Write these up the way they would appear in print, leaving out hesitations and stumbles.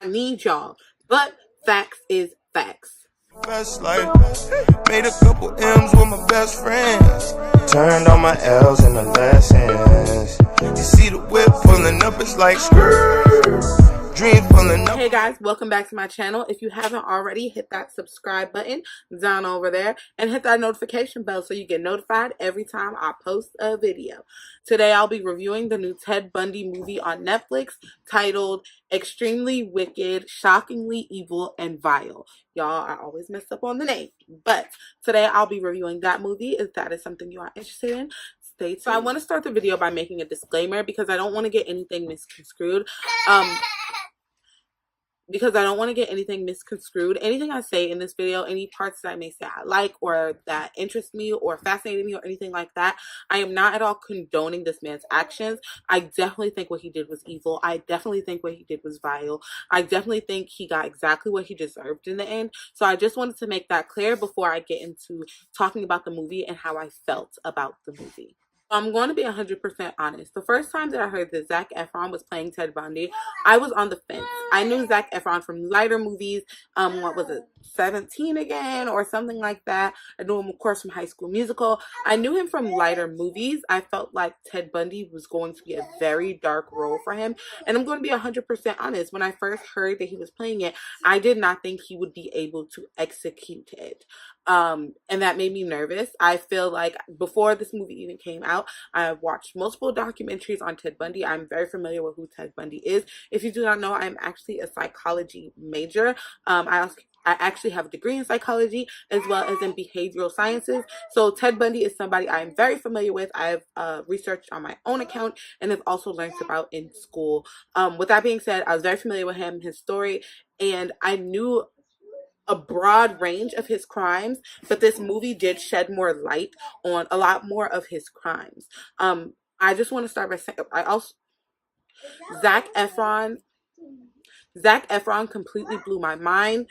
I need y'all. But facts is facts. Best life. Made a couple M's with my best friends. Turned all my L's into lessons. You see the whip pulling up, it's like dream pulling up. Hey guys, welcome back to my channel. If you haven't already, hit that subscribe button down over there and hit that notification bell so you get notified every time I post a video. Today I'll be reviewing the new Ted Bundy movie on Netflix titled Extremely Wicked, Shockingly Evil, and Vile. Y'all, I always mess up on the name, but today I'll be reviewing that movie. If that is something you are interested in, stay tuned. So I want to start the video by making a disclaimer because I don't want to get anything misconstrued. Anything I say in this video, any parts that I may say I like or that interest me or fascinated me or anything like that, I am not at all condoning this man's actions. I definitely think what he did was evil. I definitely think what he did was vile. I definitely think he got exactly what he deserved in the end. So I just wanted to make that clear before I get into talking about the movie and how I felt about the movie. I'm going to be 100% honest. The first time that I heard that Zac Efron was playing Ted Bundy, I was on the fence. I knew Zac Efron from lighter movies. What was it, 17 again or something like that. I knew him, of course, from High School Musical. I knew him from lighter movies. I felt like Ted Bundy was going to be a very dark role for him. And I'm going to be 100% honest. When I first heard that he was playing it, I did not think he would be able to execute it. And that made me nervous. I feel like before this movie even came out, I have watched multiple documentaries on Ted Bundy. I'm very familiar with who Ted Bundy is. If you do not know, I'm actually a psychology major. I actually have a degree in psychology as well as in behavioral sciences. So Ted Bundy is somebody I'm very familiar with. I've researched on my own account and have also learned about in school. With that being said, I was very familiar with him, his story, and I knew a broad range of his crimes, but this movie did shed more light on a lot more of his crimes. I just want to start by saying Zac Efron completely blew my mind.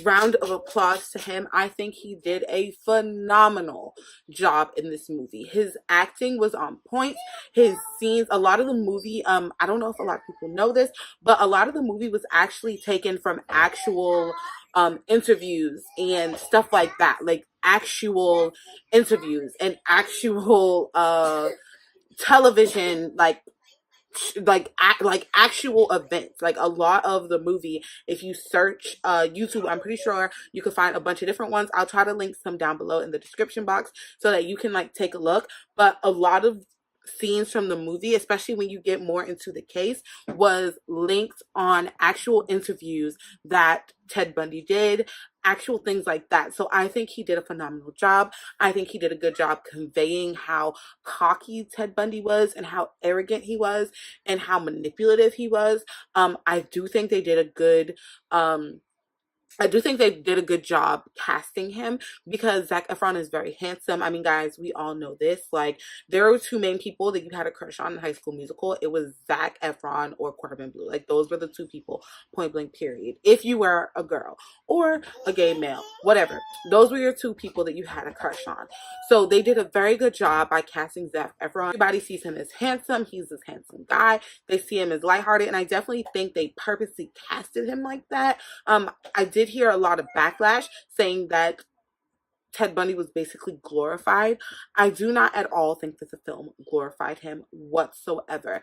Round of applause to him. I think he did a phenomenal job in this movie. His acting was on point. His scenes, a lot of the movie, I don't know if a lot of people know this, but a lot of the movie was actually taken from actual interviews and stuff like that, like actual interviews and actual television, like actual events. Like a lot of the movie, if you search YouTube, I'm pretty sure you can find a bunch of different ones. I'll try to link some down below in the description box so that you can like take a look. But a lot of scenes from the movie, especially when you get more into the case, was linked on actual interviews that Ted Bundy did, actual things like that. So I think he did a phenomenal job. I think he did a good job conveying how cocky Ted Bundy was and how arrogant he was and how manipulative he was. I do think they did a good job casting him because Zac Efron is very handsome. I mean, guys, we all know this. Like, there were two main people that you had a crush on in High School Musical. It was Zac Efron or Corbin Bleu. Like, those were the two people, point blank, period. If you were a girl or a gay male, whatever. Those were your two people that you had a crush on. So they did a very good job by casting Zac Efron. Everybody sees him as handsome. He's this handsome guy. They see him as lighthearted, and I definitely think they purposely casted him like that. I did hear a lot of backlash saying that Ted Bundy was basically glorified. I do not at all think that the film glorified him whatsoever.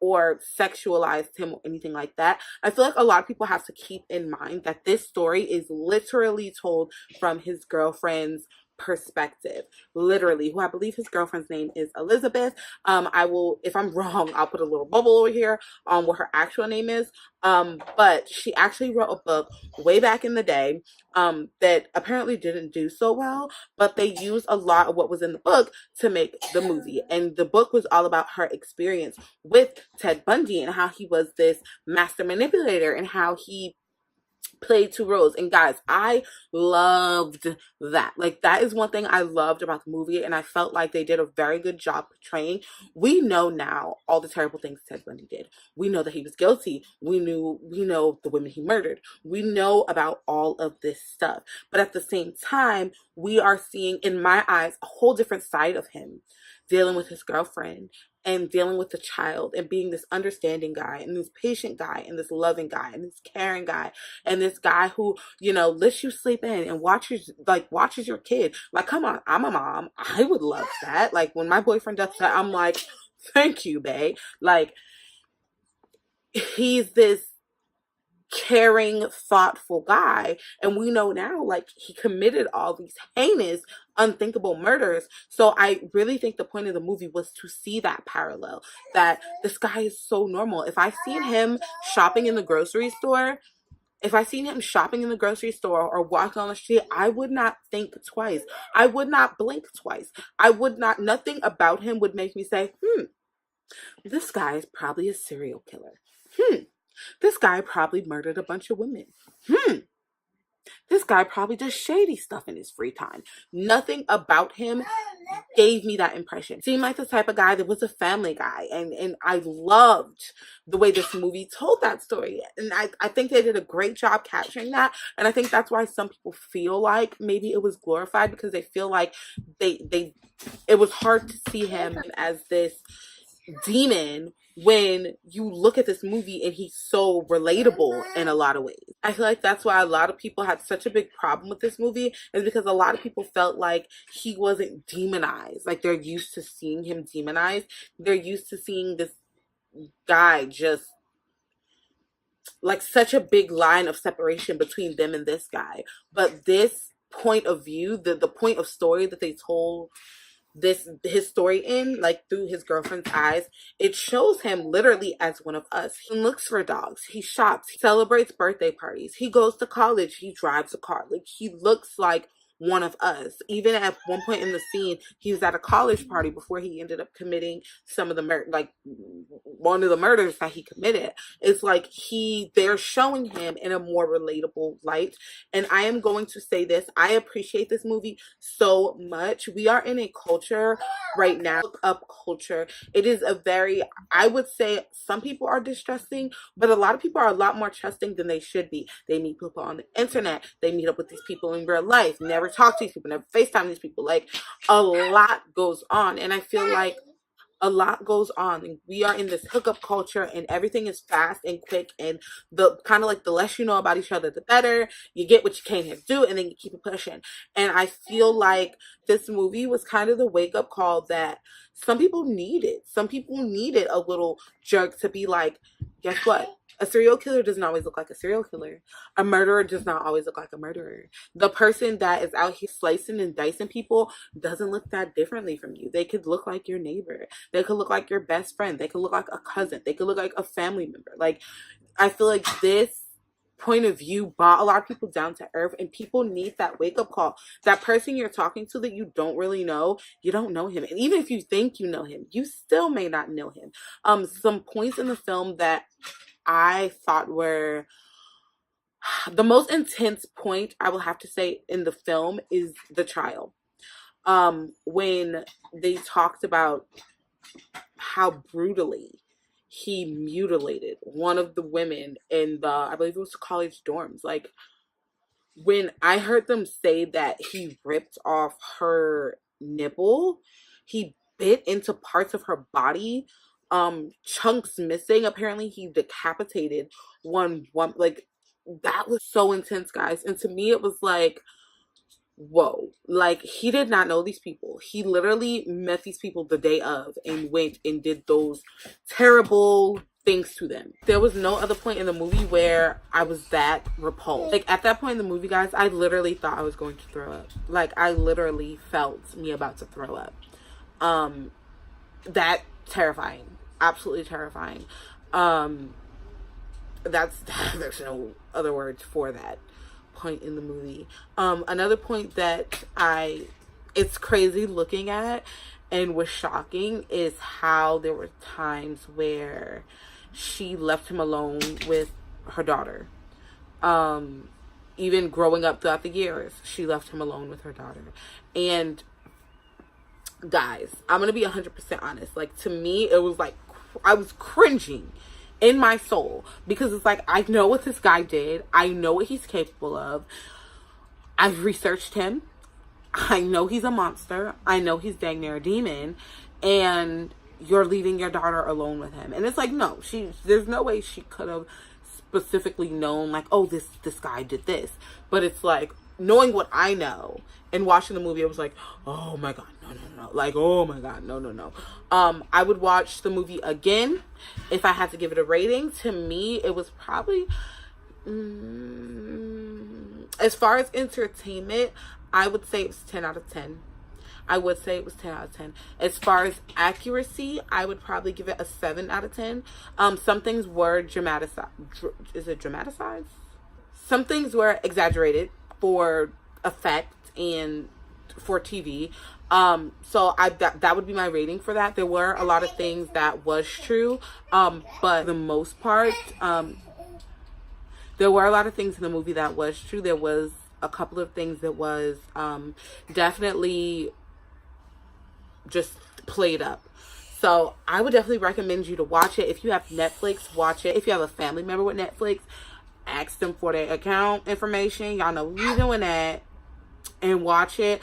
Or sexualized him or anything like that. I feel like a lot of people have to keep in mind that this story is literally told from his girlfriend's perspective, literally, who I believe his girlfriend's name is Elizabeth. I will, if I'm wrong, I'll put a little bubble over here on what her actual name is. But she actually wrote a book way back in the day that apparently didn't do so well, but they used a lot of what was in the book to make the movie. And the book was all about her experience with Ted Bundy and how he was this master manipulator and how he played two roles. And guys, I loved that. Like, that is one thing I loved about the movie, and I felt like they did a very good job portraying. We know now all the terrible things Ted Bundy did. We know that he was guilty. We know the women he murdered. We know about all of this stuff. But at the same time, we are seeing, in my eyes, a whole different side of him, dealing with his girlfriend and dealing with the child and being this understanding guy and this patient guy and this loving guy and this caring guy and this guy who, you know, lets you sleep in and watches your kid. Like, come on, I'm a mom. I would love that. Like, when my boyfriend does that, I'm like, thank you, babe. Like, he's this caring, thoughtful guy, and we know now, like, he committed all these heinous, unthinkable murders. So I really think the point of the movie was to see that parallel, that this guy is so normal. If I seen him shopping in the grocery store, or walking on the street, I would not think twice. I would not blink twice. Nothing about him would make me say, this guy is probably a serial killer. This guy probably murdered a bunch of women. This guy probably does shady stuff in his free time. Nothing about him gave me that impression. Seemed like the type of guy that was a family guy. And I loved the way this movie told that story. And I think they did a great job capturing that. And I think that's why some people feel like maybe it was glorified, because they feel like it was hard to see him as this demon when you look at this movie and he's so relatable in a lot of ways. I feel like that's why a lot of people had such a big problem with this movie, is because a lot of people felt like he wasn't demonized. Like, they're used to seeing him demonized. They're used to seeing this guy just like such a big line of separation between them and this guy. But this point of view, the point of story that they told his story in, like through his girlfriend's eyes, it shows him literally as one of us. He looks for dogs, he shops, he celebrates birthday parties, he goes to college, he drives a car. Like, he looks like one of us. Even at one point in the scene, he was at a college party before he ended up committing some of the one of the murders that he committed. It's like they're showing him in a more relatable light. And I am going to say this, I appreciate this movie so much. We are in a culture right now, up culture. It is I would say some people are distrusting, but a lot of people are a lot more trusting than they should be. They meet people on the internet, they meet up with these people in real life, never talk to these people, never FaceTime these people. Like, a lot goes on, and I feel like a lot goes on, and we are in this hookup culture, and everything is fast and quick, and the kind of like the less you know about each other, the better. You get what you came here to do, and then you keep it pushing. And I feel like this movie was kind of the wake-up call that some people needed. Some people needed a little jerk to be like, guess what? A serial killer doesn't always look like a serial killer. A murderer does not always look like a murderer. The person that is out here slicing and dicing people doesn't look that differently from you. They could look like your neighbor. They could look like your best friend. They could look like a cousin. They could look like a family member. Like, I feel like this point of view brought a lot of people down to earth, and people need that wake-up call. That person you're talking to that you don't really know, you don't know him. And even if you think you know him, you still may not know him. Some points in the film that I thought were the most intense point, I will have to say, in the film is the trial. When they talked about how brutally he mutilated one of the women in I believe it was the college dorms. Like, when I heard them say that he ripped off her nipple, he bit into parts of her body, chunks missing. Apparently he decapitated one, like, that was so intense, guys. And to me, it was like, whoa, like, he did not know these people. He literally met these people the day of and went and did those terrible things to them. There was no other point in the movie where I was that repulsed. Like, at that point in the movie, guys, I literally thought I was going to throw up. Like, I literally felt me about to throw up. That terrifying. Absolutely terrifying. There's no other words for that point in the movie. Another point that it's crazy looking at and was shocking is how there were times where she left him alone with her daughter. Even growing up throughout the years, she left him alone with her daughter. And guys, I'm gonna be 100% honest. Like, to me, it was like I was cringing in my soul, because it's like, I know what this guy did. I know what he's capable of. I've researched him. I know he's a monster. I know he's dang near a demon. And you're leaving your daughter alone with him. And it's like, no, there's no way she could have specifically known, like, oh, this guy did this. But it's like, knowing what I know and watching the movie, I was like, oh my God, no. Like, oh my God, no. I would watch the movie again if I had to give it a rating. To me, it was probably, as far as entertainment, I would say it was 10 out of 10. I would say it was 10 out of 10. As far as accuracy, I would probably give it a 7 out of 10. Some things were dramatized. Is it dramatized? Some things were exaggerated for effect and for TV. So that would be my rating for that. There were a lot of things that was true. But for the most part, there were a lot of things in the movie that was true. There was a couple of things that was definitely just played up. So I would definitely recommend you to watch it. If you have Netflix, watch it. If you have a family member with Netflix, ask them for their account information. Y'all know we're doing that. And watch it.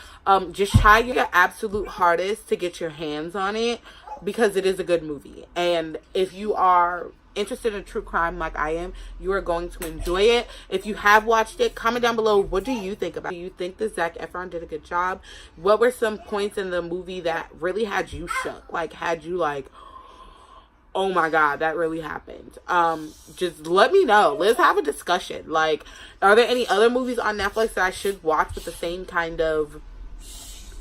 Just try your absolute hardest to get your hands on it, because it is a good movie. And if you are interested in true crime like I am, you are going to enjoy it. If you have watched it, comment down below, what do you think about it? Do you think that Zac Efron did a good job? What were some points in the movie that really had you shook? Like, had you like, oh my God, that really happened? Just let me know. Let's have a discussion. Like, are there any other movies on Netflix that I should watch with the same kind of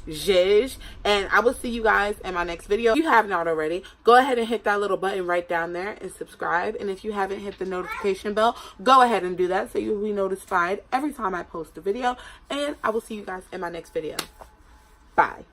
zhuzh? And I will see you guys in my next video. If you have not already, go ahead and hit that little button right down there and subscribe. And if you haven't hit the notification bell, go ahead and do that so you'll be notified every time I post a video. And I will see you guys in my next video. Bye.